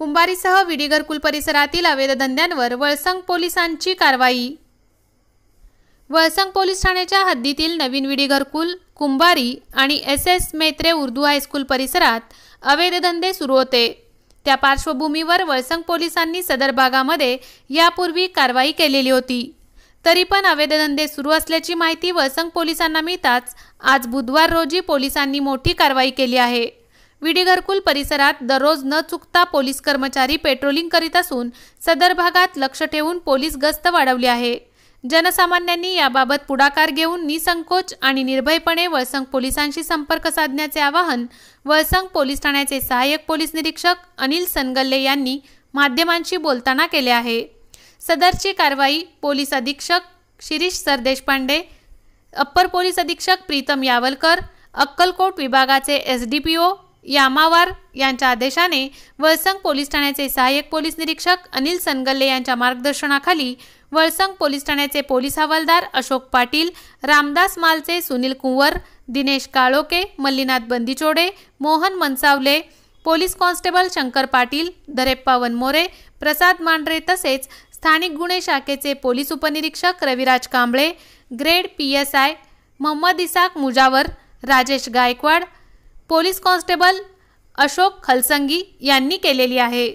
कुंभारीसह विडी घरकुल परिसरातील अवैध धंद्यांवर वळसंग पोलिसांची कारवाई। वळसंग पोलीस ठाण्याच्या हद्दीतील नवीन विडी घरकुल, कुंभारी आणि SS मेत्रे उर्दू हायस्कूल परिसरात अवैध धंदे सुरू होते। त्या पार्श्वभूमीवर वळसंग पोलिसांनी सदर भागामध्ये यापूर्वी कारवाई केलेली होती। तरी पण अवैध धंदे सुरू असल्याची माहिती वळसंग पोलिसांना मिळताच आज बुधवार रोजी पोलिसांनी मोठी कारवाई केली आहे। विडी घरकुल परिसरात दररोज न चुकता पोलीस कर्मचारी पेट्रोलिंग करीत असून सदर भागात लक्ष ठेवून पोलीस गस्त वाढवली आहे। जनसामान्यांनी याबाबत पुढाकार घेऊन निसंकोच आणि निर्भयपणे वळसंग पोलिसांशी संपर्क साधण्याचे आवाहन वळसंग पोलीस ठाण्याचे सहाय्यक पोलीस निरीक्षक अनिल सनगल्ले यांनी माध्यमांशी बोलताना केले आहे। सदरची कारवाई पोलीस अधीक्षक शिरीष सरदेशपांडे, अप्पर पोलीस अधीक्षक प्रीतम यावलकर, अक्कलकोट विभागाचे SDPO यामावार यांच्या आदेशाने वळसंग पोलीस ठाण्याचे सहाय्यक पोलीस निरीक्षक अनिल सनगल्ले यांच्या मार्गदर्शनाखाली वळसंग पोलीस ठाण्याचे पोलीस हवालदार अशोक पाटील, रामदास मालचे, सुनील कुंवर, दिनेश काळोके, मल्लीनाथ बंदीचोडे, मोहन मनसावले, पोलीस कॉन्स्टेबल शंकर पाटील, धरेप्पा वनमोरे, प्रसाद मांढरे तसेच स्थानिक गुन्हे शाखेचे पोलीस उपनिरीक्षक Raviraj Kamble, grade PSI Mohammad Isaq Mujawar, Rajesh Gaikwad, police constable Ashok Khalsangi यांनी केलेली आहे।